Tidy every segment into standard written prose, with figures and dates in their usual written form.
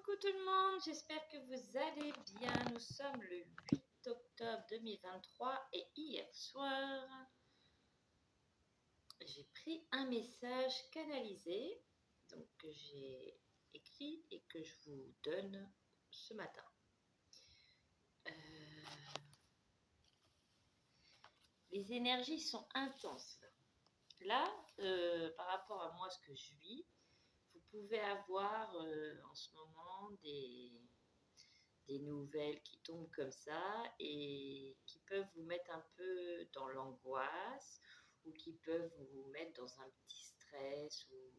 Coucou tout le monde, j'espère que vous allez bien. Nous sommes le 8 octobre 2023 et hier soir, j'ai pris un message canalisé donc que j'ai écrit et que je vous donne ce matin. Les énergies sont intenses. Là, par rapport à moi, ce que je vis, vous pouvez avoir en ce moment des nouvelles qui tombent comme ça et qui peuvent vous mettre un peu dans l'angoisse ou qui peuvent vous mettre dans un petit stress ou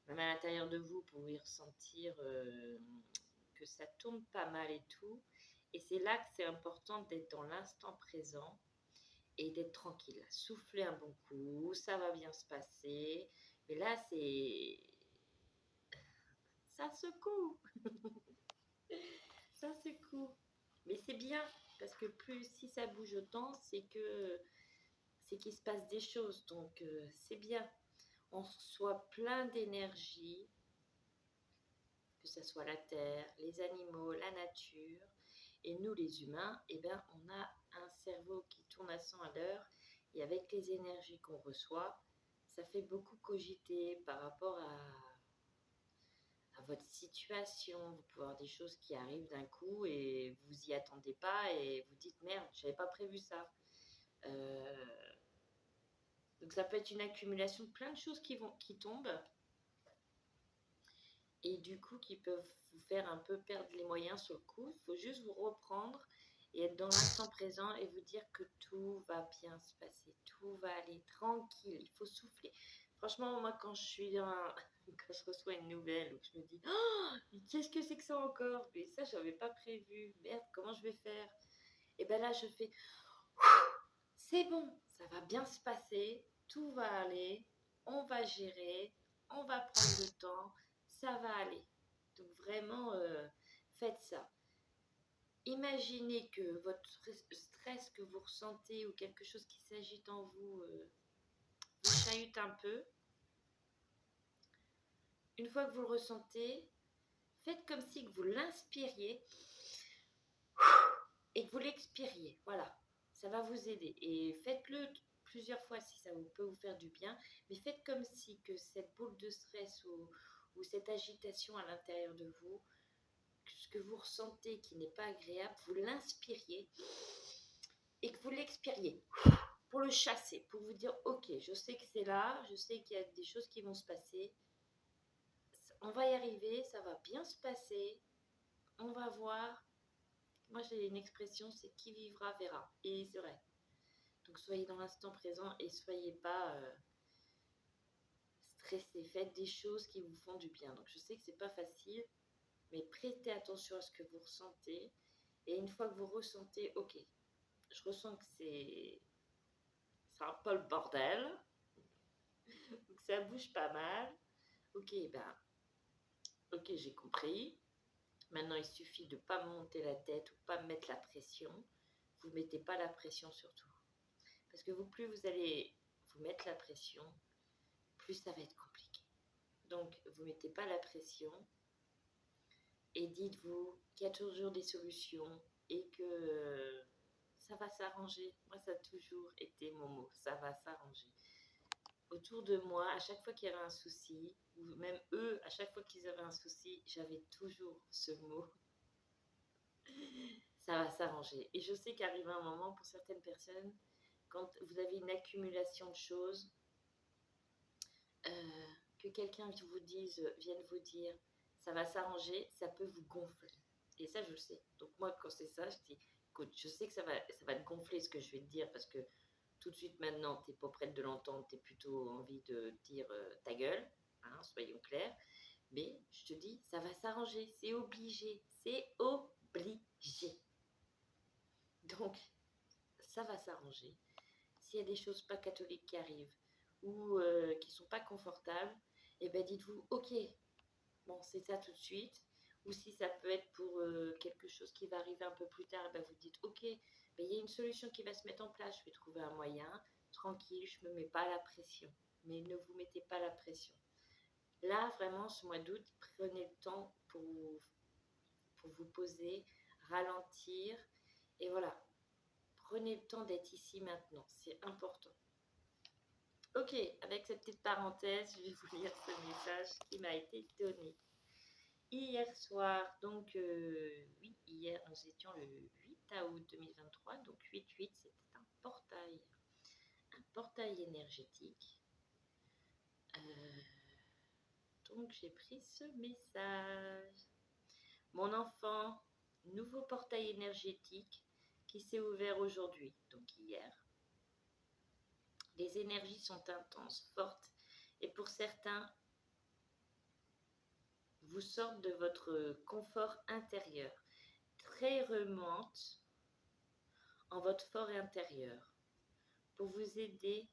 même à l'intérieur de vous, vous pouvez ressentir que ça tourne pas mal et tout. Et c'est là que c'est important d'être dans l'instant présent et d'être tranquille. Souffler un bon coup, ça va bien se passer. Mais là, ça secoue. Ça secoue. Mais c'est bien, parce que plus si ça bouge autant, c'est qu'il se passe des choses. Donc c'est bien. On reçoit plein d'énergie, que ce soit la terre, les animaux, la nature. Et nous, les humains, eh ben, on a un cerveau qui tourne à 100 à l'heure. Et avec les énergies qu'on reçoit, ça fait beaucoup cogiter par rapport à votre situation. Vous pouvez avoir des choses qui arrivent d'un coup et vous y attendez pas et vous dites merde, j'avais pas prévu ça. Donc ça peut être une accumulation de plein de choses qui tombent et du coup qui peuvent vous faire un peu perdre les moyens sur le coup. Il faut juste vous reprendre et être dans l'instant présent et vous dire que tout va bien se passer, tout va aller tranquille, il faut souffler. Franchement, moi quand quand je reçois une nouvelle où je me dis oh, mais qu'est-ce que c'est que ça encore? Mais ça, j'avais pas prévu. Merde, comment je vais faire? Et ben là, je fais c'est bon, ça va bien se passer, tout va aller, on va gérer, on va prendre le temps, ça va aller. Donc vraiment, faites ça. Imaginez que votre stress que vous ressentez ou quelque chose qui s'agite en vous vous chahute un peu. Une fois que vous le ressentez, faites comme si que vous l'inspiriez et que vous l'expiriez. Voilà, ça va vous aider. Et faites-le plusieurs fois si ça peut vous faire du bien. Mais faites comme si que cette boule de stress ou cette agitation à l'intérieur de vous, ce que vous ressentez qui n'est pas agréable, vous l'inspiriez et que vous l'expiriez pour le chasser, pour vous dire ok, je sais que c'est là, je sais qu'il y a des choses qui vont se passer, on va y arriver, ça va bien se passer, on va voir. Moi j'ai une expression, c'est qui vivra verra, et c'est vrai. Donc soyez dans l'instant présent et soyez pas stressés, faites des choses qui vous font du bien. Donc je sais que c'est pas facile, mais prêtez attention à ce que vous ressentez, et une fois que vous ressentez ok, je ressens que c'est un peu le bordel, donc ça bouge pas mal. Ok, ok, j'ai compris. Maintenant, il suffit de ne pas me monter la tête ou pas me mettre la pression. Vous ne mettez pas la pression surtout. Parce que plus vous allez vous mettre la pression, plus ça va être compliqué. Donc, vous ne mettez pas la pression et dites-vous qu'il y a toujours des solutions et que ça va s'arranger. Moi, ça a toujours été mon mot, ça va s'arranger. Autour de moi, à chaque fois qu'il y avait un souci, ou même eux, à chaque fois qu'ils avaient un souci, j'avais toujours ce mot. Ça va s'arranger. Et je sais qu'arrive un moment, pour certaines personnes, quand vous avez une accumulation de choses, que quelqu'un vienne vous dire, ça va s'arranger, ça peut vous gonfler. Et ça, je le sais. Donc moi, quand c'est ça, je dis, écoute, je sais que ça va te gonfler ce que je vais te dire, parce que tout de suite maintenant, tu n'es pas prête de l'entendre, tu as plutôt envie de dire ta gueule, hein, soyons clairs. Mais je te dis, ça va s'arranger, c'est obligé, c'est obligé. Donc, ça va s'arranger. S'il y a des choses pas catholiques qui arrivent ou qui sont pas confortables, eh ben dites-vous, ok, bon, c'est ça tout de suite. Ou si ça peut être pour quelque chose qui va arriver un peu plus tard, eh ben vous dites, ok, ben, il y a une solution qui va se mettre en place, je vais trouver un moyen, tranquille, je ne me mets pas la pression. Mais ne vous mettez pas la pression. Là, vraiment, ce mois d'août, prenez le temps pour vous poser, ralentir. Et voilà, prenez le temps d'être ici maintenant. C'est important. Ok, avec cette petite parenthèse, je vais vous lire ce message qui m'a été donné. Hier soir, donc oui, hier nous étions le 8 août 2023, donc 8-8, c'était un portail énergétique. Donc j'ai pris ce message. Mon enfant, nouveau portail énergétique qui s'est ouvert aujourd'hui, donc hier. Les énergies sont intenses, fortes, et pour certains, vous sortent de votre confort intérieur, très remontent en votre fort intérieur, pour vous aider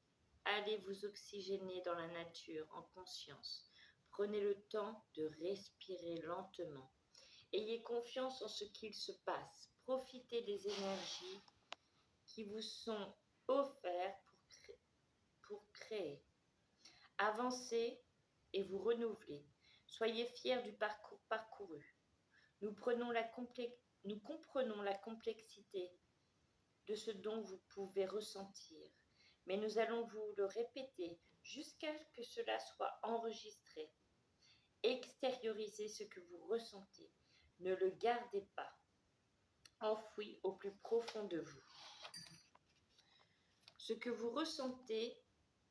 à aller vous oxygéner dans la nature en conscience. Prenez le temps de respirer lentement. Ayez confiance en ce qu'il se passe. Profitez des énergies qui vous sont offertes pour créer. Avancez et vous renouvelez. Soyez fiers du parcours parcouru. Nous comprenons la complexité de ce dont vous pouvez ressentir, mais nous allons vous le répéter jusqu'à ce que cela soit enregistré. Extériorisez ce que vous ressentez. Ne le gardez pas, enfoui au plus profond de vous. Ce que vous ressentez,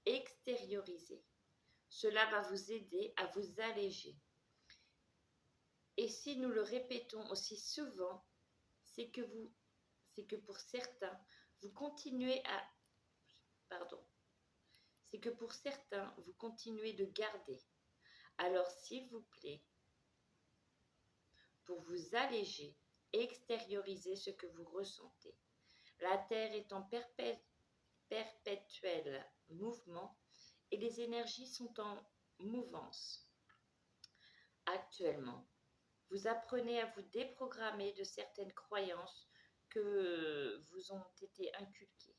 extériorisez. Cela va vous aider à vous alléger. Et si nous le répétons aussi souvent, c'est que pour certains, vous continuez de garder. Alors, s'il vous plaît, pour vous alléger, extériorisez ce que vous ressentez. La Terre est en perpétuel mouvement et les énergies sont en mouvance. Actuellement, vous apprenez à vous déprogrammer de certaines croyances que vous ont été inculquées.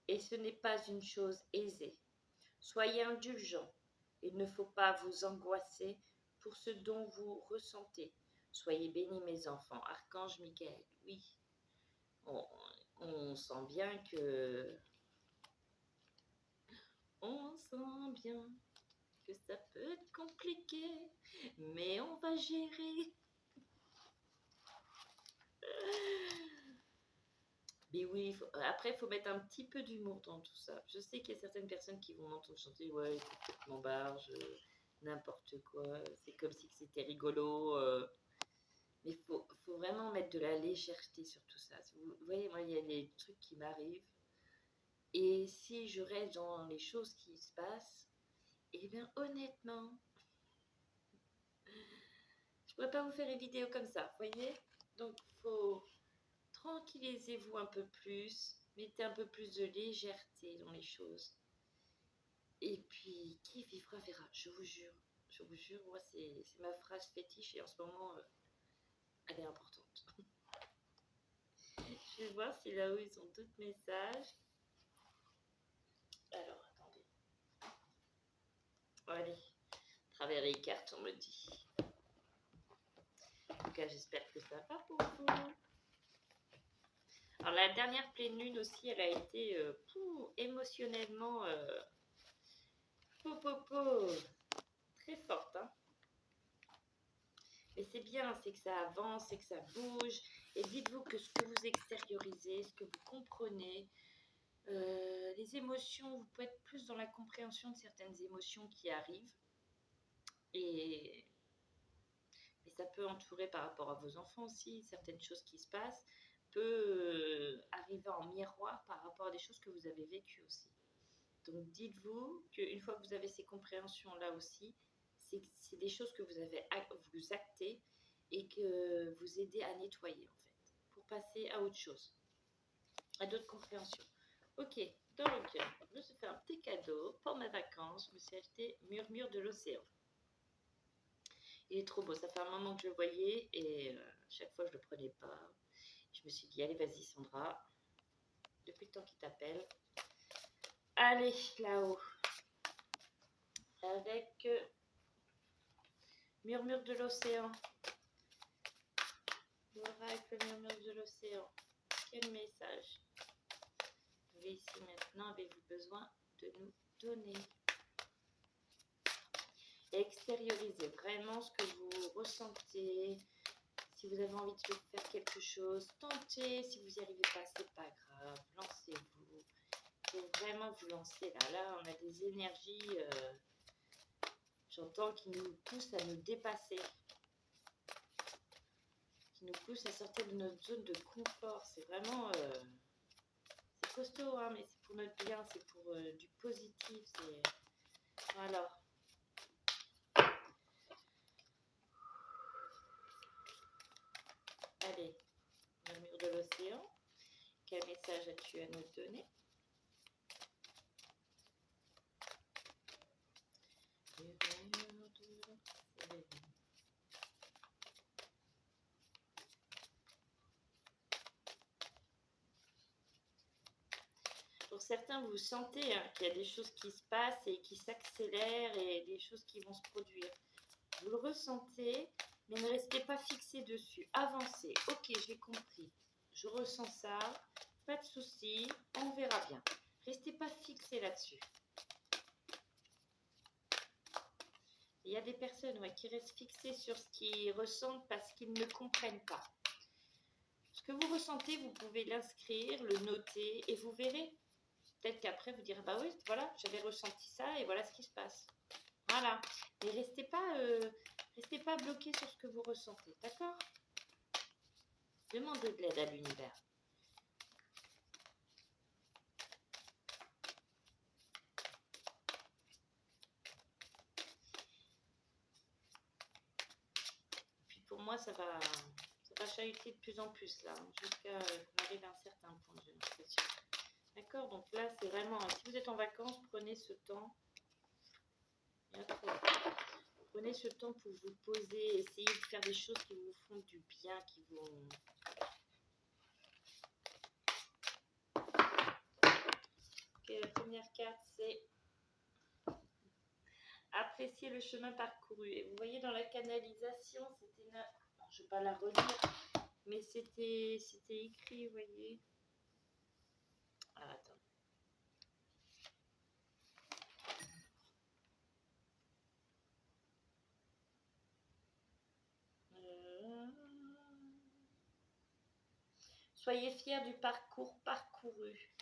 Et ce n'est pas une chose aisée. Soyez indulgents. Il ne faut pas vous angoisser pour ce dont vous ressentez. Soyez bénis, mes enfants. Archange Michael, oui. On sent bien que ça peut être compliqué, mais on va gérer. Mais oui, après, il faut mettre un petit peu d'humour dans tout ça. Je sais qu'il y a certaines personnes qui vont m'entendre chanter « Ouais, c'est complètement barge, n'importe quoi, c'est comme si c'était rigolo. » Mais il faut vraiment mettre de la légèreté sur tout ça. Vous voyez, moi, il y a des trucs qui m'arrivent. Et si je reste dans les choses qui se passent, eh bien, honnêtement, je ne pourrais pas vous faire une vidéo comme ça, vous voyez. Donc, il faut tranquillisez-vous un peu plus, mettez un peu plus de légèreté dans les choses. Et puis, qui vivra verra, je vous jure, moi c'est ma phrase fétiche et en ce moment, elle est importante. Je vais voir si là-haut ils ont d'autres messages. Alors, attendez. Allez, à travers les cartes, on me dit. En tout cas, j'espère que ça va pour vous. Alors, la dernière pleine lune aussi, elle a été émotionnellement très forte. Hein. Mais c'est bien, c'est que ça avance, c'est que ça bouge. Et dites-vous que ce que vous extériorisez, ce que vous comprenez, les émotions, vous pouvez être plus dans la compréhension de certaines émotions qui arrivent. Et ça peut entourer par rapport à vos enfants aussi, certaines choses qui se passent, peut arriver en miroir par rapport à des choses que vous avez vécues aussi. Donc dites-vous qu'une fois que vous avez ces compréhensions-là aussi, c'est des choses que vous actez et que vous aidez à nettoyer en fait, pour passer à autre chose, à d'autres compréhensions. Ok, donc je me suis fait un petit cadeau pour mes vacances, je me suis acheté Murmure de l'océan. Il est trop beau, ça fait un moment que je le voyais et chaque fois je le prenais pas. Je me suis dit, allez vas-y Sandra, depuis le temps qu'il t'appelle, allez là-haut, avec Murmure de l'océan. L'oracle, murmure de l'océan. Quel message ici maintenant avez-vous besoin de nous donner? Extériorisez vraiment ce que vous ressentez. Si vous avez envie de faire quelque chose, tentez. Si vous n'y arrivez pas, c'est pas grave. Lancez-vous. Il faut vraiment vous lancer là. Là, on a des énergies, j'entends, qui nous poussent à nous dépasser. Qui nous poussent à sortir de notre zone de confort. C'est vraiment... c'est costaud, hein, mais c'est pour notre bien. C'est pour du positif. Voilà. Allez, murmure de l'océan. Quel message as-tu à nous donner? Pour certains, vous sentez hein, qu'il y a des choses qui se passent et qui s'accélèrent et des choses qui vont se produire. Vous le ressentez, mais ne restez pas fixé dessus. Avancez. Ok, j'ai compris. Je ressens ça. Pas de souci. On verra bien. Restez pas fixé là-dessus. Il y a des personnes qui restent fixées sur ce qu'ils ressentent parce qu'ils ne comprennent pas. Ce que vous ressentez, vous pouvez l'inscrire, le noter et vous verrez. Peut-être qu'après, vous direz, bah oui, voilà, j'avais ressenti ça et voilà ce qui se passe. Voilà. Mais restez pas bloqué sur ce que vous ressentez, d'accord? Demandez de l'aide à l'univers. Puis pour moi, ça va chahuter de plus en plus là, jusqu'à qu'on arrive à un certain point, j'ai l'impression. D'accord? Donc là, c'est vraiment, si vous êtes en vacances, prenez ce temps. Prenez ce temps pour vous poser, essayez de faire des choses qui vous font du bien, qui vont... Ok, la première carte, c'est apprécier le chemin parcouru. Et vous voyez, dans la canalisation, c'était... Non, je ne vais pas la relire, mais c'était écrit, vous voyez. Ah, attends. Soyez fiers du parcours parcouru.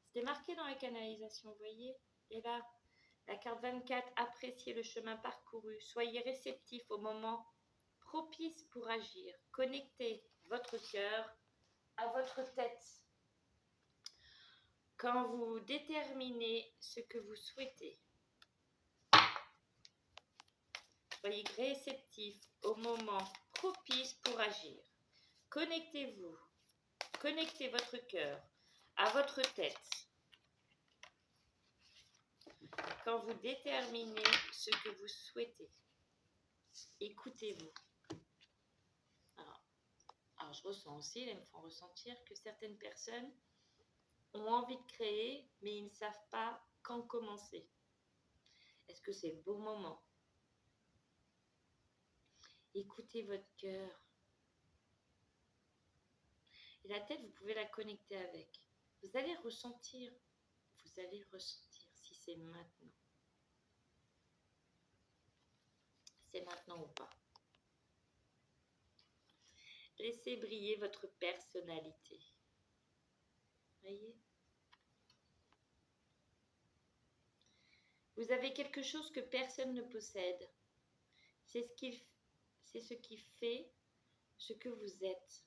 C'était marqué dans la canalisation, vous voyez. Et là, la carte 24, appréciez le chemin parcouru. Soyez réceptifs au moment propice pour agir. Connectez votre cœur à votre tête. Quand vous déterminez ce que vous souhaitez, soyez réceptifs au moment propice pour agir. Connectez-vous, connectez votre cœur à votre tête. Quand vous déterminez ce que vous souhaitez, écoutez-vous. Alors je ressens aussi, là, ils me font ressentir que certaines personnes ont envie de créer, mais ils ne savent pas quand commencer. Est-ce que c'est le bon moment? Écoutez votre cœur. Et la tête, vous pouvez la connecter avec. Vous allez ressentir si c'est maintenant. C'est maintenant ou pas. Laissez briller votre personnalité. Voyez? Vous avez quelque chose que personne ne possède. C'est ce qui fait ce que vous êtes.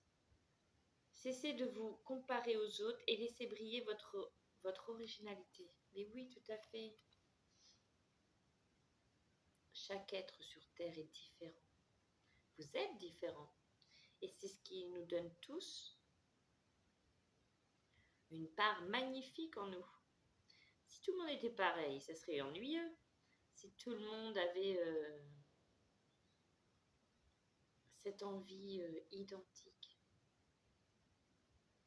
Cessez de vous comparer aux autres et laissez briller votre originalité. Mais oui, tout à fait. Chaque être sur Terre est différent. Vous êtes différents. Et c'est ce qui nous donne tous une part magnifique en nous. Si tout le monde était pareil, ça serait ennuyeux. Si tout le monde avait cette envie identique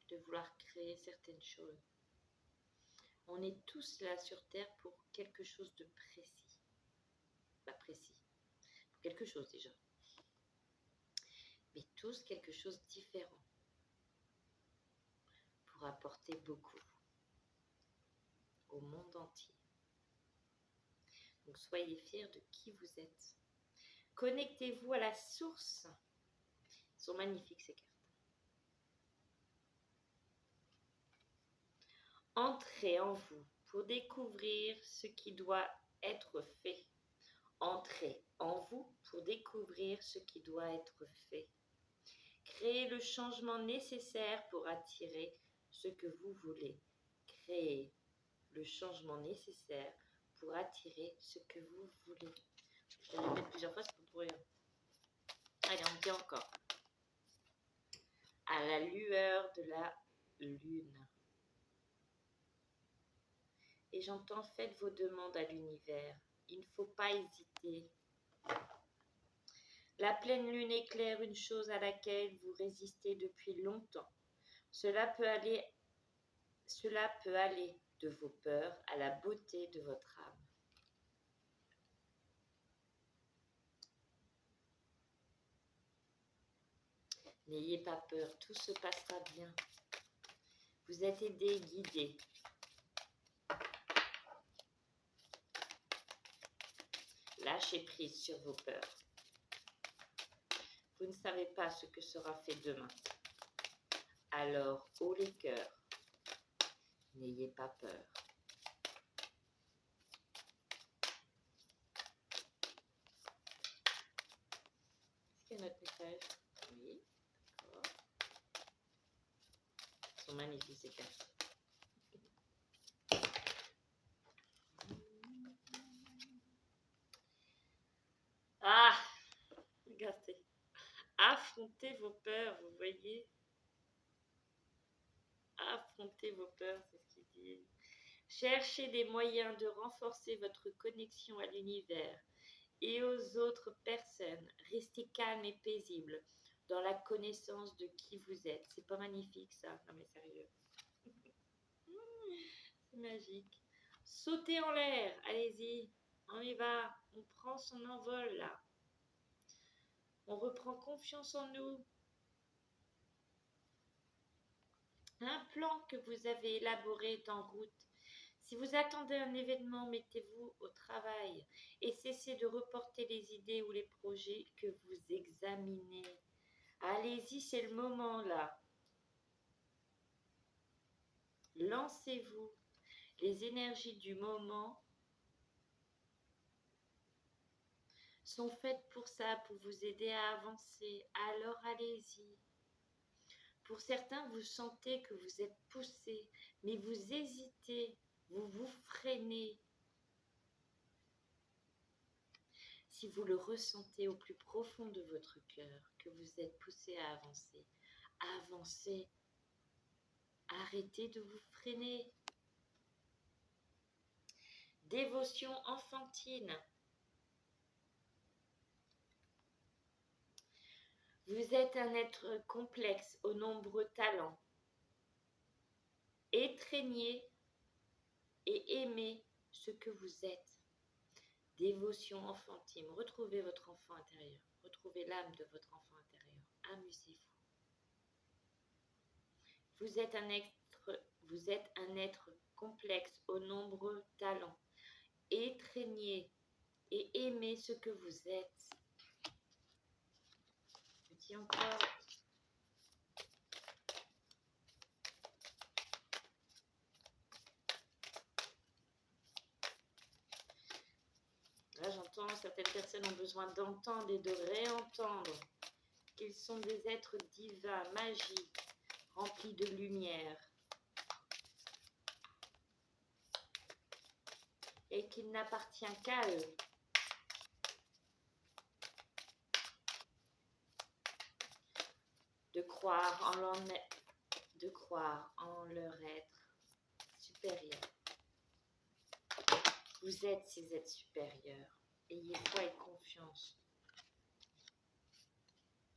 de vouloir créer certaines choses. On est tous là sur Terre pour quelque chose de précis. Pas précis. Pour quelque chose déjà. Mais tous quelque chose de différent pour apporter beaucoup au monde entier. Donc soyez fiers de qui vous êtes. Connectez-vous à la source. Elles sont magnifiques ces cartes. Entrez en vous pour découvrir ce qui doit être fait. Entrez en vous pour découvrir ce qui doit être fait. Créez le changement nécessaire pour attirer ce que vous voulez. Créez le changement nécessaire pour attirer ce que vous voulez. Je vais le mettre plusieurs fois, c'est pas pour rien. Allez, on dit encore. À la lueur de la lune. Et j'entends, faites vos demandes à l'univers. Il ne faut pas hésiter. La pleine lune éclaire une chose à laquelle vous résistez depuis longtemps. Cela peut aller de vos peurs à la beauté de votre âme. N'ayez pas peur, tout se passera bien. Vous êtes aidé, guidé. Lâchez prise sur vos peurs. Vous ne savez pas ce que sera fait demain. Alors, haut les cœurs, n'ayez pas peur. Est-ce qu'il y a notre message? Oui, d'accord. Ils sont magnifiques ces cartes. Ah, regardez. Affrontez vos peurs, vous voyez. Affrontez vos peurs, c'est ce qu'ils disent. Cherchez des moyens de renforcer votre connexion à l'univers et aux autres personnes. Restez calme et paisible dans la connaissance de qui vous êtes. C'est pas magnifique ça? Non mais sérieux. C'est magique. Sautez en l'air, allez-y, on y va. On prend son envol là. On reprend confiance en nous. Un plan que vous avez élaboré est en route. Si vous attendez un événement, mettez-vous au travail et cessez de reporter les idées ou les projets que vous examinez. Allez-y, c'est le moment là. Lancez-vous. Les énergies du moment sont faites pour ça, pour vous aider à avancer. Alors allez-y. Pour certains, vous sentez que vous êtes poussé, mais vous hésitez, vous vous freinez. Si vous le ressentez au plus profond de votre cœur, que vous êtes poussé à avancer, avancez. Arrêtez de vous freiner. Dévotion enfantine. Vous êtes un être complexe aux nombreux talents. Étreignez et aimez ce que vous êtes. Dévotion enfantine. Retrouvez votre enfant intérieur. Retrouvez l'âme de votre enfant intérieur. Amusez-vous. Vous êtes un être complexe aux nombreux talents. Étreignez et aimez ce que vous êtes. Je dis encore. Là, j'entends, certaines personnes ont besoin d'entendre et de réentendre qu'ils sont des êtres divins, magiques, remplis de lumière. Et qu'il n'appartient qu'à eux de croire en leur être supérieur. Vous êtes ces êtres supérieurs. Ayez foi et confiance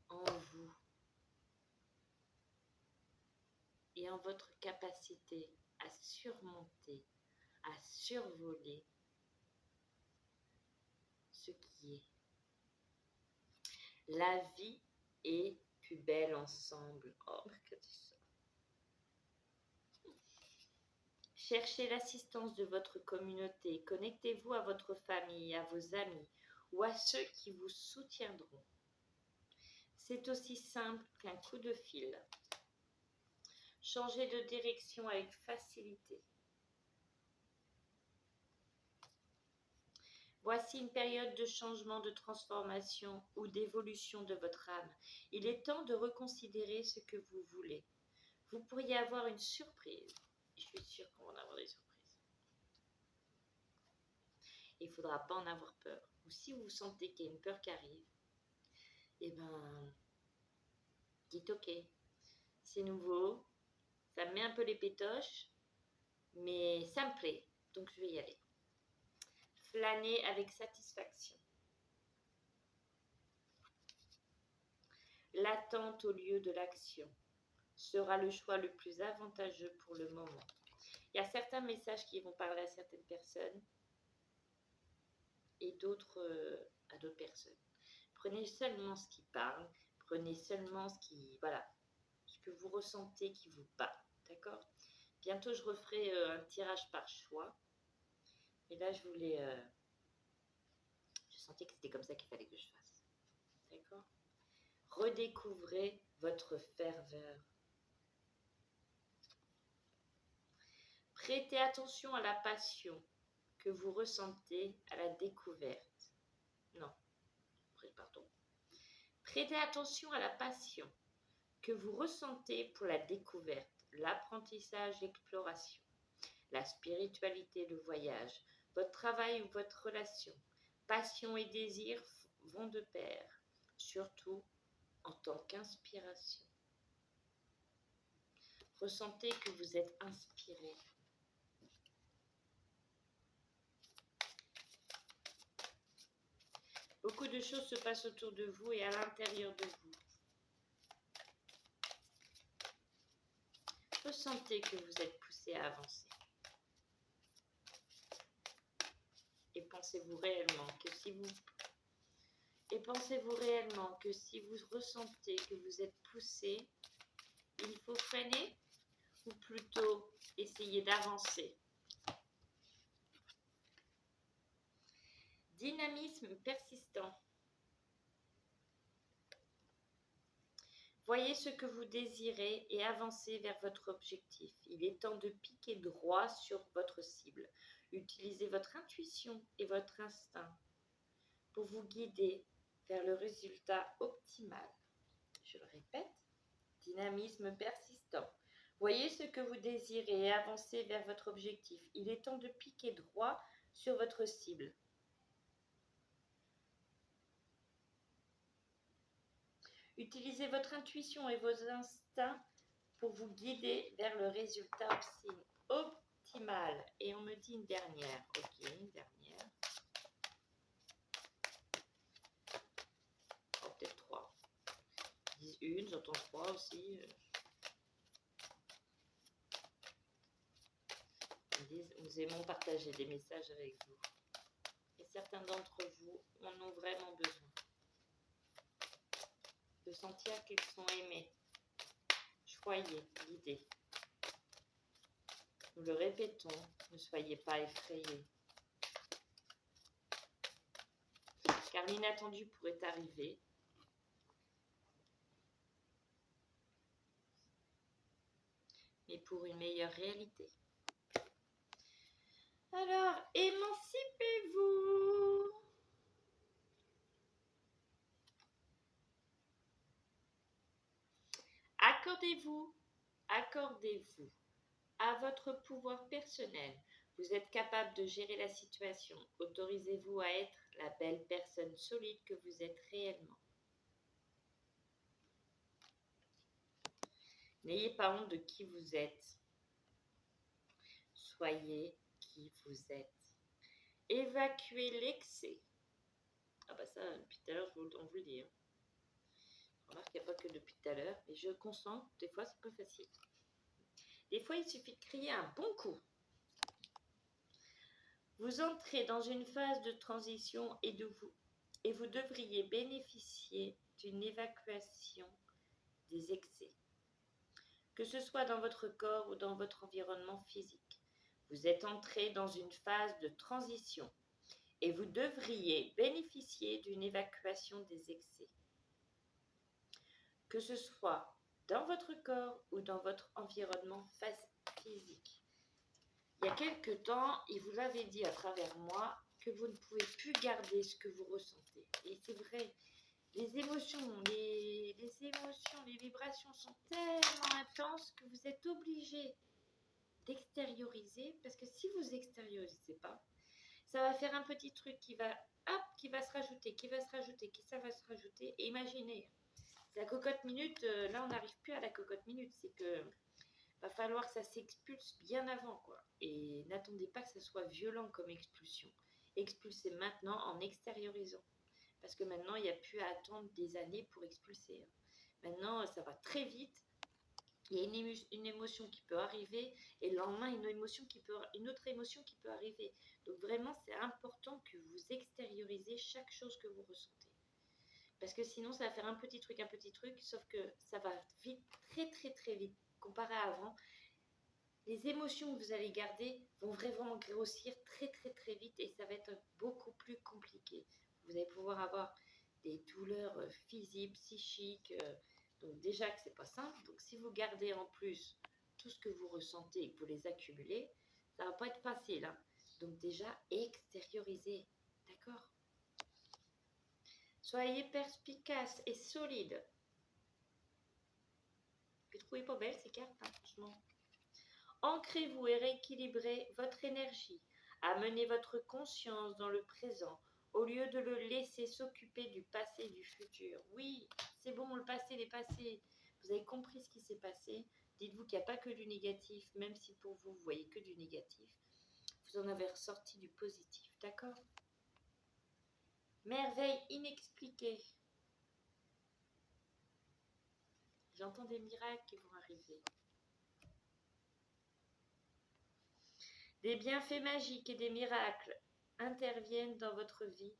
en vous et en votre capacité à surmonter, à survoler ce qui est. La vie est plus belle ensemble. Oh, regardez ça. Cherchez l'assistance de votre communauté. Connectez-vous à votre famille, à vos amis ou à ceux qui vous soutiendront. C'est aussi simple qu'un coup de fil. Changez de direction avec facilité. Voici une période de changement, de transformation ou d'évolution de votre âme. Il est temps de reconsidérer ce que vous voulez. Vous pourriez avoir une surprise. Je suis sûre qu'on va en avoir des surprises. Il ne faudra pas en avoir peur. Ou si vous sentez qu'il y a une peur qui arrive, eh bien, dites ok. C'est nouveau, ça me met un peu les pétoches, mais ça me plaît, donc je vais y aller. Flâner avec satisfaction. L'attente au lieu de l'action sera le choix le plus avantageux pour le moment. Il y a certains messages qui vont parler à certaines personnes et d'autres à d'autres personnes. Prenez seulement ce qui parle, prenez seulement ce que vous ressentez qui vous parle, d'accord? Bientôt, je referai un tirage par choix. Et là, je sentais que c'était comme ça qu'il fallait que je fasse. D'accord? Redécouvrez votre ferveur. Prêtez attention à la passion que vous ressentez à la découverte. Non, pardon. Prêtez attention à la passion que vous ressentez pour la découverte, l'apprentissage, l'exploration, la spiritualité, le voyage, votre travail ou votre relation. Passion et désir vont de pair, surtout en tant qu'inspiration. Ressentez que vous êtes inspiré. Beaucoup de choses se passent autour de vous et à l'intérieur de vous. Ressentez que vous êtes poussé à avancer. Et pensez-vous réellement que si vous ressentez que vous êtes poussé, il faut freiner ou plutôt essayer d'avancer. Dynamisme persistant. Voyez ce que vous désirez et avancez vers votre objectif. Il est temps de piquer droit sur votre cible. Utilisez votre intuition et votre instinct pour vous guider vers le résultat optimal. Je le répète, dynamisme persistant. Voyez ce que vous désirez et avancez vers votre objectif. Il est temps de piquer droit sur votre cible. Utilisez votre intuition et vos instincts pour vous guider vers le résultat optimal. Et on me dit une dernière. Ok, une dernière. Oh, peut-être 3. Ils disent une, j'entends 3 aussi. Ils disent, nous aimons partager des messages avec vous. Et certains d'entre vous en ont vraiment besoin. De sentir qu'ils sont aimés, choyés, guidés. Nous le répétons, ne soyez pas effrayés. Car l'inattendu pourrait arriver. Mais pour une meilleure réalité. Alors, émancipez-vous. Accordez-vous à votre pouvoir personnel. Vous êtes capable de gérer la situation. Autorisez-vous à être la belle personne solide que vous êtes réellement. N'ayez pas honte de qui vous êtes. Soyez qui vous êtes. Évacuez l'excès. Ah bah ça, depuis tout à l'heure, on vous le dit. Remarque qu'il n'y a pas que depuis tout à l'heure. Mais je consens, des fois c'est pas facile. Des fois, il suffit de crier un bon coup. Vous entrez dans une phase de transition et vous devriez bénéficier d'une évacuation des excès, que ce soit dans votre corps ou dans votre environnement physique. Vous êtes entré dans une phase de transition et vous devriez bénéficier d'une évacuation des excès, que ce soit dans votre corps ou dans votre environnement physique. Il y a quelque temps, il vous avait dit à travers moi que vous ne pouvez plus garder ce que vous ressentez. Et c'est vrai, les émotions, les vibrations sont tellement intenses que vous êtes obligé d'extérioriser, parce que si vous extériorisez pas, ça va faire un petit truc qui va se rajouter, ça va se rajouter. Et imaginez, la cocotte minute, là on n'arrive plus à la cocotte minute, c'est que va falloir que ça s'expulse bien avant, quoi. Et n'attendez pas que ça soit violent comme expulsion. Expulsez maintenant en extériorisant. Parce que maintenant, il n'y a plus à attendre des années pour expulser. Maintenant, ça va très vite. Il y a une émotion qui peut arriver et le lendemain, une autre émotion qui peut arriver. Donc vraiment, c'est important que vous extériorisez chaque chose que vous ressentez. Parce que sinon, ça va faire un petit truc, sauf que ça va vite, très très très vite. Comparé à avant, les émotions que vous allez garder vont vraiment grossir très très très vite et ça va être beaucoup plus compliqué. Vous allez pouvoir avoir des douleurs physiques, psychiques, donc déjà que c'est pas simple. Donc si vous gardez en plus tout ce que vous ressentez et que vous les accumulez, ça va pas être facile, hein. Donc déjà, extériorisez, d'accord? Soyez perspicace et solide. Vous ne trouvez pas belle ces cartes, hein, franchement. Ancrez-vous et rééquilibrez votre énergie. Amenez votre conscience dans le présent au lieu de le laisser s'occuper du passé et du futur. Oui, c'est bon, le passé, les passés. Vous avez compris ce qui s'est passé. Dites-vous qu'il n'y a pas que du négatif, même si pour vous, vous voyez que du négatif. Vous en avez ressorti du positif, d'accord? Merveille inexpliquée. J'entends des miracles qui vont arriver. Des bienfaits magiques et des miracles interviennent dans votre vie.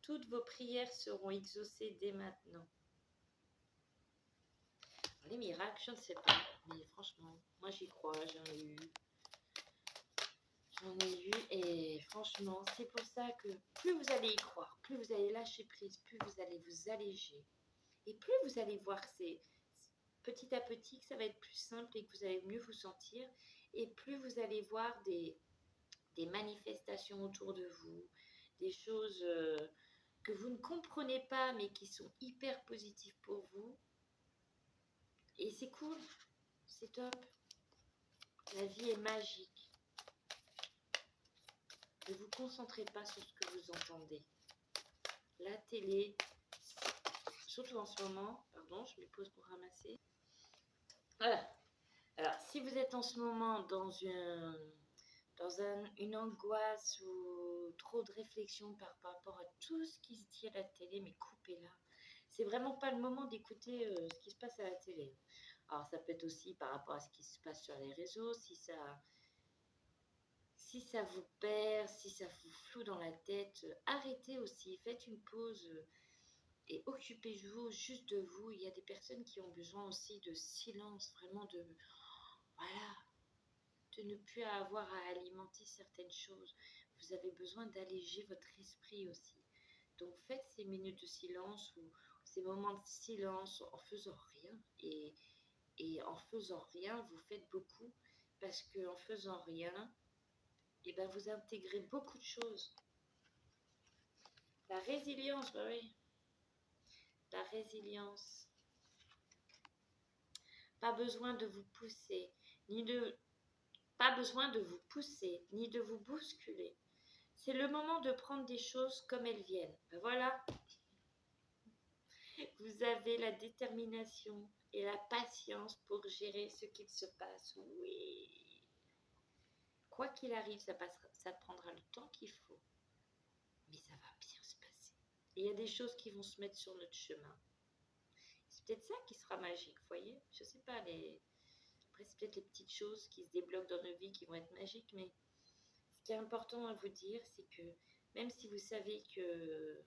Toutes vos prières seront exaucées dès maintenant. Les miracles, je ne sais pas, mais franchement, moi j'y crois, j'en ai eu. Et franchement, c'est pour ça que plus vous allez y croire, plus vous allez lâcher prise, plus vous allez vous alléger. Et plus vous allez voir que c'est petit à petit que ça va être plus simple et que vous allez mieux vous sentir. Et plus vous allez voir des manifestations autour de vous, des choses que vous ne comprenez pas mais qui sont hyper positives pour vous. Et c'est cool, c'est top. La vie est magique. Ne vous concentrez pas sur ce que vous entendez. La télé, surtout en ce moment, pardon, je me pose pour ramasser. Voilà. Alors, si vous êtes en ce moment dans une angoisse ou trop de réflexion par rapport à tout ce qui se dit à la télé, mais coupez-la. C'est vraiment pas le moment d'écouter ce qui se passe à la télé. Alors, ça peut être aussi par rapport à ce qui se passe sur les réseaux, si ça vous perd, si ça vous floue dans la tête, arrêtez aussi, faites une pause et occupez-vous juste de vous. Il y a des personnes qui ont besoin aussi de silence, vraiment voilà, de ne plus avoir à alimenter certaines choses. Vous avez besoin d'alléger votre esprit aussi. Donc faites ces minutes de silence ou ces moments de silence en faisant rien. Et en faisant rien, vous faites beaucoup parce qu'en faisant rien, vous intégrez beaucoup de choses. La résilience, bah oui. La résilience. Pas besoin de vous pousser, pas besoin de vous pousser, ni de vous bousculer. C'est le moment de prendre des choses comme elles viennent. Ben voilà. Vous avez la détermination et la patience pour gérer ce qu'il se passe. Oui. Quoi qu'il arrive, ça prendra le temps qu'il faut. Mais ça va bien se passer. Et il y a des choses qui vont se mettre sur notre chemin. C'est peut-être ça qui sera magique, vous voyez? Je sais pas, après c'est peut-être les petites choses qui se débloquent dans nos vies qui vont être magiques, mais ce qui est important à vous dire, c'est que même si vous savez que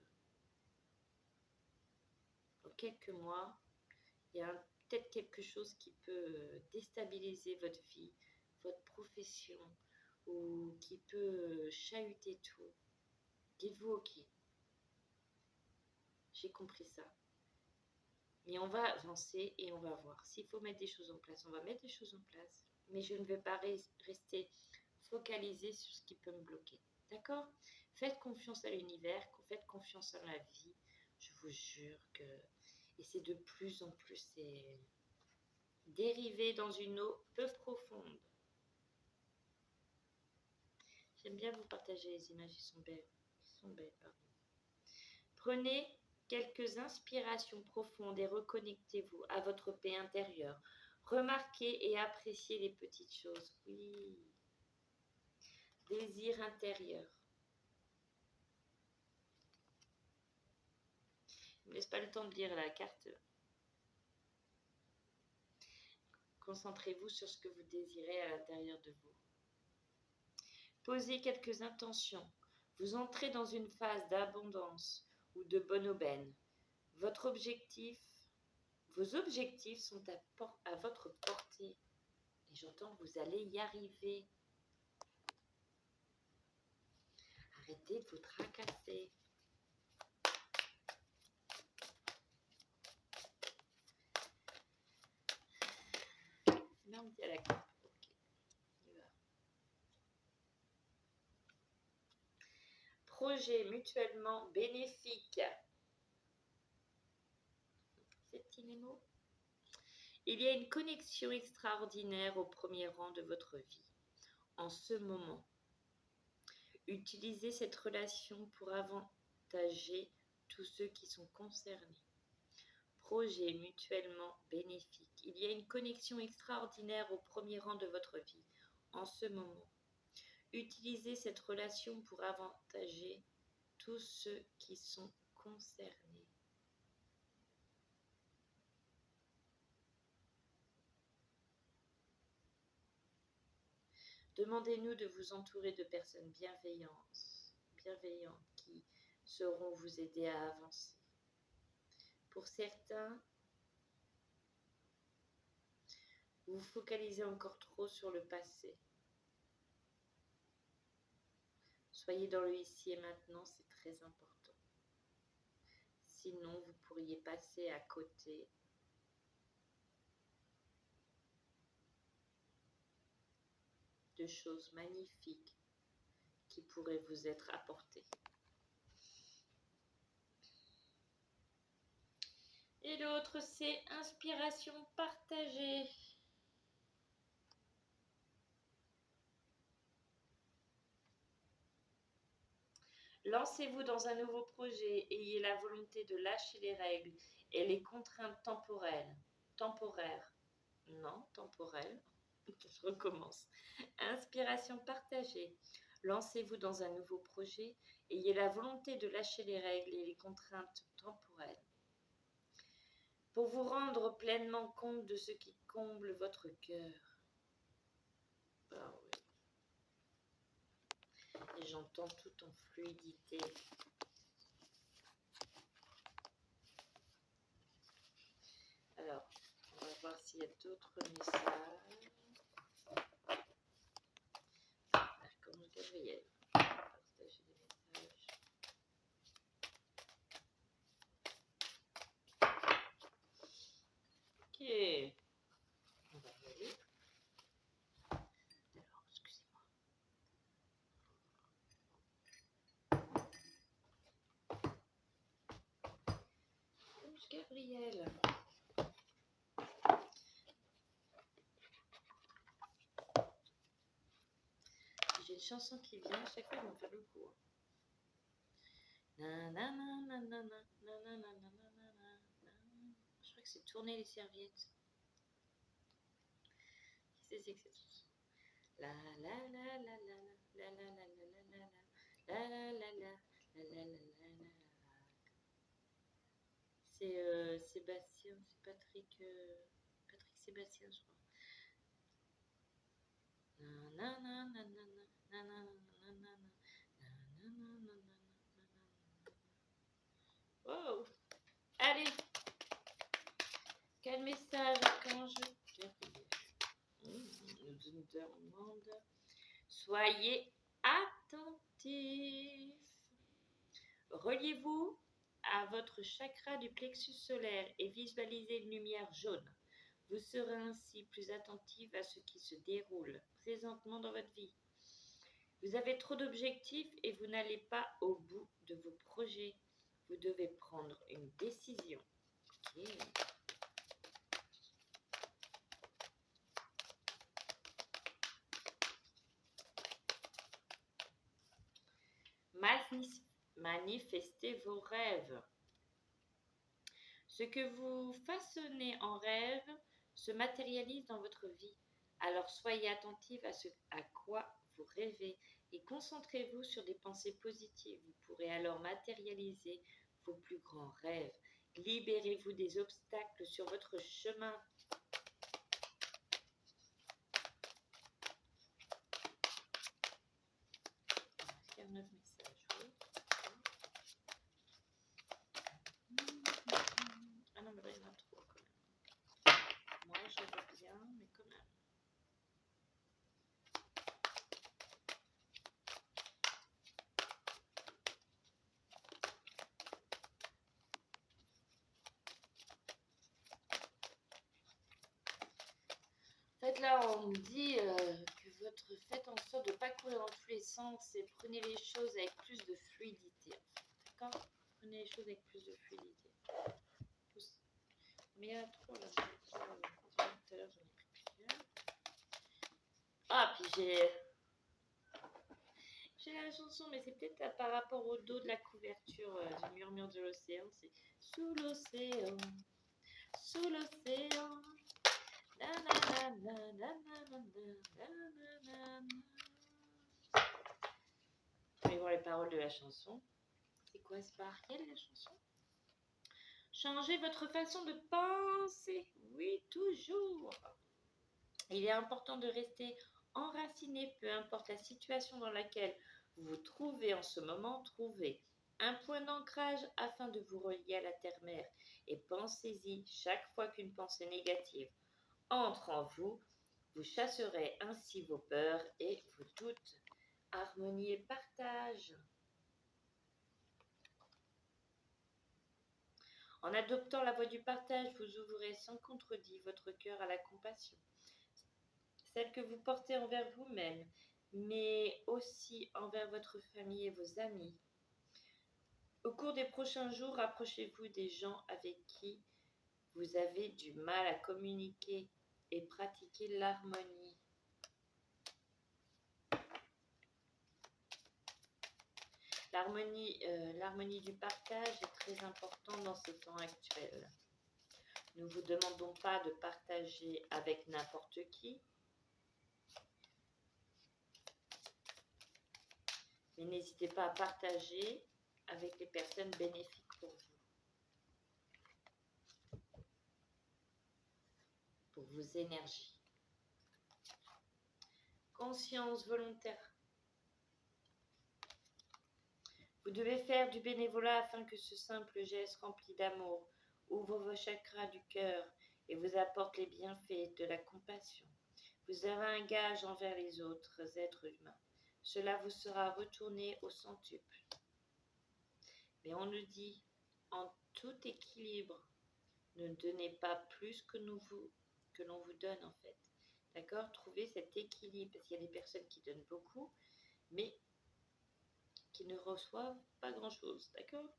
quelques mois, il y a peut-être quelque chose qui peut déstabiliser votre vie, votre profession, ou qui peut chahuter tout. Dites-vous, ok, j'ai compris ça. Mais on va avancer et on va voir. S'il faut mettre des choses en place, on va mettre des choses en place. Mais je ne vais pas rester focalisée sur ce qui peut me bloquer. D'accord? Faites confiance à l'univers, faites confiance à la vie. Je vous jure que... Et c'est de plus en plus, c'est dérivé dans une eau peu profonde. J'aime bien vous partager les images, elles sont belles. Elles sont belles, pardon. Prenez quelques inspirations profondes et reconnectez-vous à votre paix intérieure. Remarquez et appréciez les petites choses. Oui. Désir intérieur. Ne me laisse pas le temps de lire la carte. Concentrez-vous sur ce que vous désirez à l'intérieur de vous. Posez quelques intentions. Vous entrez dans une phase d'abondance ou de bonne aubaine. Vos objectifs sont à votre portée. Et j'entends que vous allez y arriver. Arrêtez de vous tracasser. Là, on dit à la carte. Ok, on y va. Projet mutuellement bénéfique. Ces petits mots. Il y a une connexion extraordinaire au premier rang de votre vie. En ce moment, utilisez cette relation pour avantager tous ceux qui sont concernés. Projet mutuellement bénéfique. Il y a une connexion extraordinaire au premier rang de votre vie. En ce moment, utilisez cette relation pour avantager tous ceux qui sont concernés. Demandez-nous de vous entourer de personnes bienveillantes qui sauront vous aider à avancer. Pour certains, vous vous focalisez encore trop sur le passé. Soyez dans le ici et maintenant, c'est très important. Sinon, vous pourriez passer à côté de choses magnifiques qui pourraient vous être apportées. Et l'autre, c'est inspiration partagée. Lancez-vous dans un nouveau projet, ayez la volonté de lâcher les règles et les contraintes temporelles. Je recommence. Inspiration partagée. Lancez-vous dans un nouveau projet, ayez la volonté de lâcher les règles et les contraintes temporelles. Pour vous rendre pleinement compte de ce qui comble votre cœur. Ah oui. Et j'entends tout en fluidité. Alors, on va voir s'il y a d'autres messages. Archange Gabriel. Partager des messages. Ok. On va y aller. Alors, excusez-moi. Archange Gabriel. J'ai une chanson qui vient, à chaque fois, ils vont faire le coup. Je crois que c'est tourner les serviettes. Qu'est-ce que c'est que cette chanson? La la la la la la la la la la la la la la la la la la. C'est Sébastien, c'est Patrick Sébastien, je crois. Wow. Allez, Quel message quand je... nous demande... Soyez attentifs. Reliez-vous à votre chakra du plexus solaire et visualisez une lumière jaune. Vous serez ainsi plus attentif à ce qui se déroule présentement dans votre vie. Vous avez trop d'objectifs et vous n'allez pas au bout de vos projets. Vous devez prendre une décision. Okay. Manifestez vos rêves. Ce que vous façonnez en rêve se matérialise dans votre vie. Alors soyez attentif à ce à quoi vous rêvez et concentrez-vous sur des pensées positives. Vous pourrez alors matérialiser vos plus grands rêves. Libérez-vous des obstacles sur votre chemin. Il y a un autre message, oui. Ah non, mais là, il y en a trop quand même. Moi, je veux bien, mais quand même. En fait, là, on me dit que faites en sorte de ne pas courir dans tous les sens et prenez les choses avec plus de fluidité. D'accord? Prenez les choses avec plus de fluidité. Mais il y en a trop là. Tout à l'heure, j'en ai pris plusieurs. Ah, puis j'ai la chanson, mais c'est peut-être par rapport au dos de la couverture du murmure de l'océan. C'est sous l'océan, sous l'océan. Je vais voir les paroles de la chanson. C'est quoi, c'est par quelle la chanson? Changez votre façon de penser. Oui, toujours. Il est important de rester enraciné, peu importe la situation dans laquelle vous vous trouvez en ce moment. Trouvez un point d'ancrage afin de vous relier à la terre-mère et pensez-y chaque fois qu'une pensée négative entre en vous. Vous chasserez ainsi vos peurs et vos doutes. Harmonie et partage. En adoptant la voie du partage, vous ouvrez sans contredit votre cœur à la compassion, celle que vous portez envers vous-même, mais aussi envers votre famille et vos amis. Au cours des prochains jours, rapprochez-vous des gens avec qui vous avez du mal à communiquer et pratiquez l'harmonie. L'harmonie du partage est très importante dans ces temps actuels. Nous ne vous demandons pas de partager avec n'importe qui, mais n'hésitez pas à partager avec les personnes bénéfiques pour vos énergies. Conscience volontaire. Vous devez faire du bénévolat afin que ce simple geste rempli d'amour ouvre vos chakras du cœur et vous apporte les bienfaits de la compassion. Vous avez un gage envers les autres êtres humains. Cela vous sera retourné au centuple. Mais on nous dit, en tout équilibre, ne donnez pas plus que l'on vous donne en fait. D'accord? Trouvez cet équilibre, parce qu'il y a des personnes qui donnent beaucoup, mais qui ne reçoivent pas grand-chose, d'accord?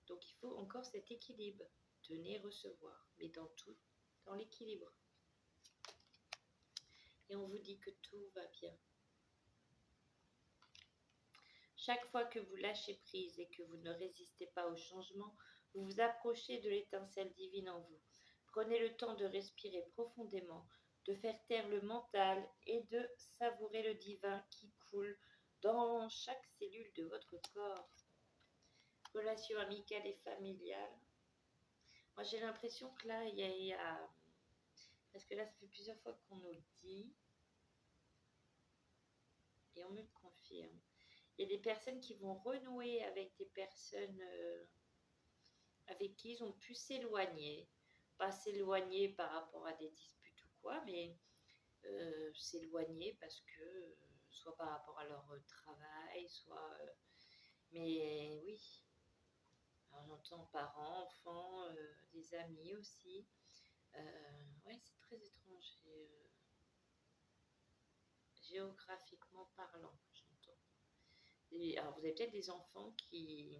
Donc il faut encore cet équilibre, donner, recevoir, mais dans l'équilibre. Et on vous dit que tout va bien. Chaque fois que vous lâchez prise et que vous ne résistez pas au changement, vous vous approchez de l'étincelle divine en vous. Prenez le temps de respirer profondément, de faire taire le mental et de savourer le divin qui coule dans chaque cellule de votre corps. Relations amicales et familiales. Moi, j'ai l'impression que là, il y a... Parce que là, ça fait plusieurs fois qu'on nous le dit. Et on me le confirme. Il y a des personnes qui vont renouer avec des personnes avec qui ils ont pu s'éloigner pas s'éloigner par rapport à des disputes ou quoi, mais s'éloigner parce que, soit par rapport à leur travail, soit... mais oui, alors, j'entends parents, enfants, des amis aussi. Ouais, c'est très étrange. Géographiquement parlant, j'entends. Alors, vous avez peut-être des enfants qui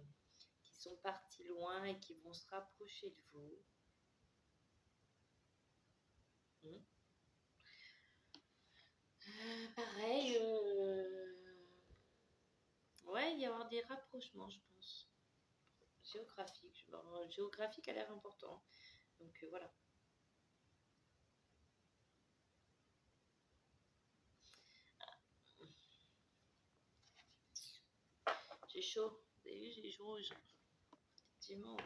sont partis loin et qui vont se rapprocher de vous. Hmm. Pareil, ouais, il y avoir des rapprochements, je pense. Géographique. Géographique a l'air important. Donc voilà. J'ai chaud. Vous avez vu, j'ai chaud. Effectivement.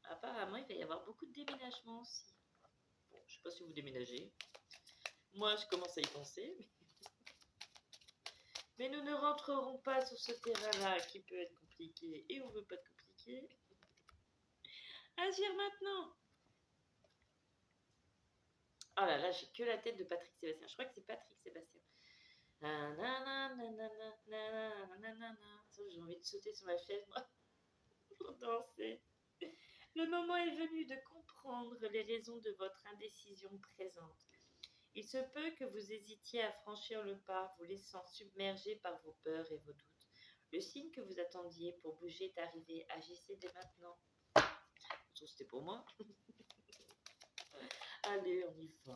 Apparemment, il va y avoir beaucoup de déménagements aussi. Bon, je sais pas si vous déménagez. Moi, je commence à y penser. Mais nous ne rentrerons pas sur ce terrain-là qui peut être compliqué et on ne veut pas de compliqué. Agir maintenant. Oh là là, j'ai que la tête de Patrick Sébastien. Je crois que c'est Patrick Sébastien. J'ai envie de sauter sur ma chaise, moi, pour danser. Le moment est venu de comprendre les raisons de votre indécision présente. Il se peut que vous hésitiez à franchir le pas, vous laissant submerger par vos peurs et vos doutes. Le signe que vous attendiez pour bouger est arrivé. Agissez dès maintenant. C'était pour moi. Allez, on y va.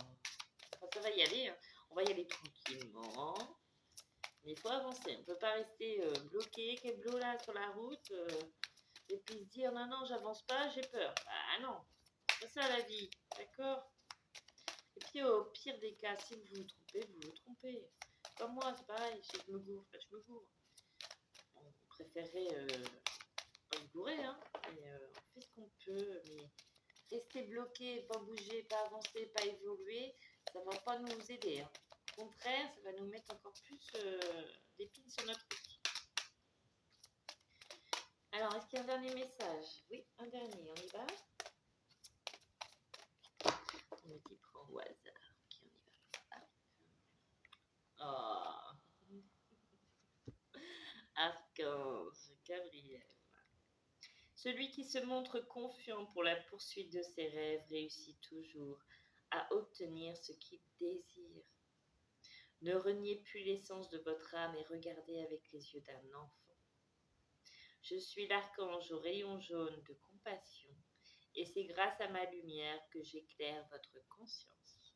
Enfin, ça va y aller. Hein. On va y aller tranquillement. Mais il faut avancer. On ne peut pas rester bloqué, qu'est-ce là sur la route et puis se dire non, non, j'avance pas, j'ai peur. Ah non, c'est ça la vie. D'accord. Et puis au pire des cas, si vous vous trompez, vous vous trompez. Comme moi, c'est pareil. Si je me gourre, je me gourre. On préférerait pas se gourer, hein. Mais on fait ce qu'on peut. Mais rester bloqué, pas bouger, pas avancer, pas évoluer, ça ne va pas nous aider. Hein. Au contraire, ça va nous mettre encore plus d'épines sur notre route. Alors, est-ce qu'il y a un dernier message? Oui, un dernier. On y va? On me dit prends au hasard. Ok, on y va. Oh. Archange Gabriel. Celui qui se montre confiant pour la poursuite de ses rêves réussit toujours à obtenir ce qu'il désire. Ne reniez plus l'essence de votre âme et regardez avec les yeux d'un enfant. Je suis l'archange au rayon jaune de compassion et c'est grâce à ma lumière que j'éclaire votre conscience.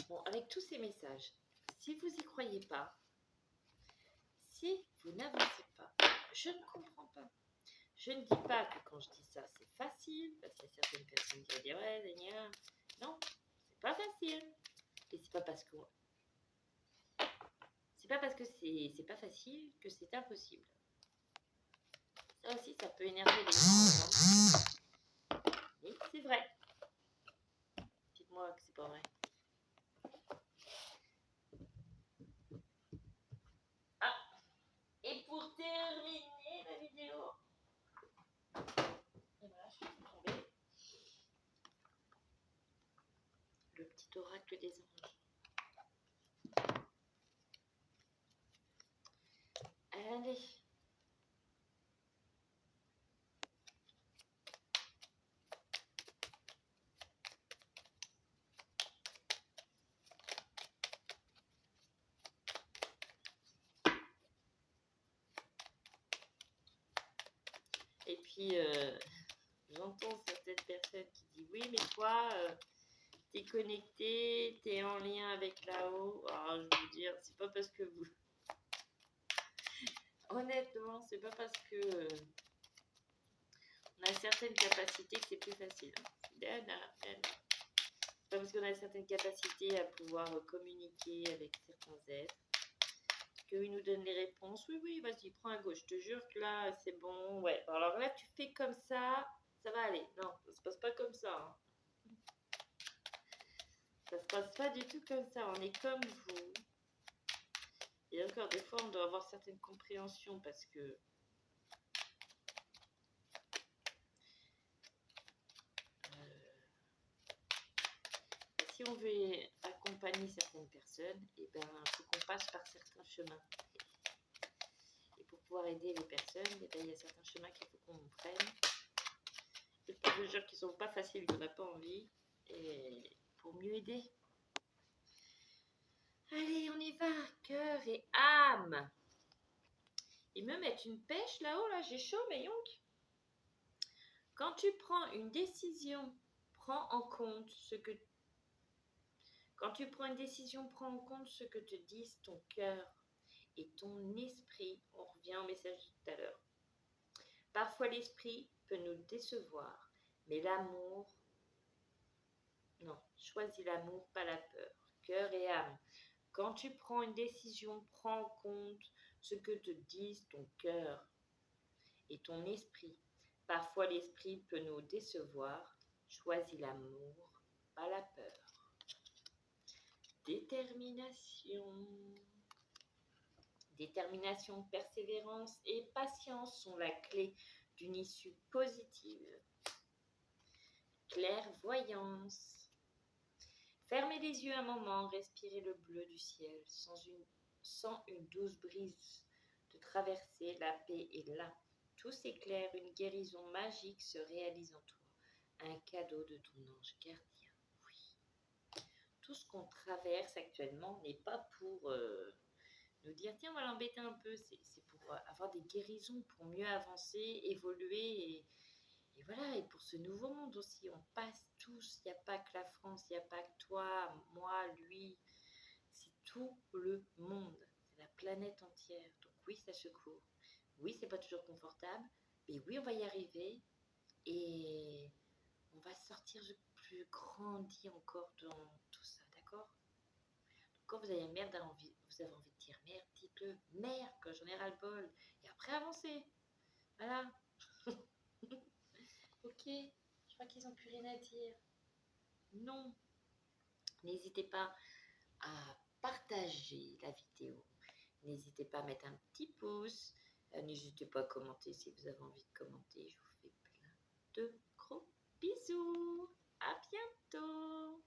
Bon, avec tous ces messages, si vous n'y croyez pas, si vous n'avancez pas, je ne comprends pas. Je ne dis pas que quand je dis ça, c'est facile, parce qu'il y a certaines personnes qui vont dire ouais, non, c'est pas facile. Et c'est pas parce que c'est pas facile que c'est impossible. Ça aussi, ça peut énerver les gens. Mais c'est vrai. Dites-moi que c'est pas vrai. Ah, et pour terminer la vidéo, et voilà, je suis tombée. Le petit oracle des anges. Allez. Et puis, j'entends certaines personnes qui disent oui, mais toi, t'es connecté, t'es en lien avec là-haut. Alors, je veux dire, c'est pas parce que vous. Honnêtement, c'est pas parce que on a certaines capacités que c'est plus facile. C'est pas parce qu'on a certaines capacités à pouvoir communiquer avec certains êtres qu'ils nous donnent les réponses. Oui, oui, vas-y, prends à gauche. Je te jure que là, c'est bon. Ouais, alors là, tu fais comme ça va aller. Non, ça se passe pas comme ça. Hein. Ça se passe pas du tout comme ça. On est comme vous. Et encore, des fois, on doit avoir certaines compréhensions parce que si on veut accompagner certaines personnes, eh ben, il faut qu'on passe par certains chemins. Et pour pouvoir aider les personnes, eh ben, il y a certains chemins qu'il faut qu'on prenne. Et je vous jure qu'ils ne sont pas faciles, qu'on n'a pas envie. Et pour mieux aider. Allez, on y va. Cœur et âme. Ils me mettent une pêche là-haut, là, j'ai chaud, mais yonk. Quand tu prends une décision, prends en compte ce que... Quand tu prends une décision, prends en compte ce que te disent ton cœur et ton esprit. On revient au message de tout à l'heure. Parfois, l'esprit peut nous décevoir, mais l'amour... Non, choisis l'amour, pas la peur. Cœur et âme. Quand tu prends une décision, prends en compte ce que te disent ton cœur et ton esprit. Parfois, l'esprit peut nous décevoir. Choisis l'amour, pas la peur. Détermination. Détermination, persévérance et patience sont la clé d'une issue positive. Clairvoyance. Fermez les yeux un moment, respirez le bleu du ciel, sans une douce brise de traverser, la paix est là. Tout s'éclaire, une guérison magique se réalise en toi. Un cadeau de ton ange gardien. Oui. Tout ce qu'on traverse actuellement n'est pas pour nous dire tiens, on va l'embêter un peu. C'est pour avoir des guérisons, pour mieux avancer, évoluer et voilà, et pour ce nouveau monde aussi, on passe tous, il n'y a pas que la France, il n'y a pas que toi, moi, lui, c'est tout le monde, c'est la planète entière. Donc oui, ça secoue, oui, c'est pas toujours confortable, mais oui, on va y arriver et on va sortir plus grandi encore dans tout ça, d'accord? Donc quand vous avez merde vous avez envie de dire merde, dites-le, merde, que j'en ai ras-le-bol, et après avancez, voilà. Ok, je crois qu'ils n'ont plus rien à dire. Non. N'hésitez pas à partager la vidéo. N'hésitez pas à mettre un petit pouce. N'hésitez pas à commenter si vous avez envie de commenter. Je vous fais plein de gros bisous. À bientôt.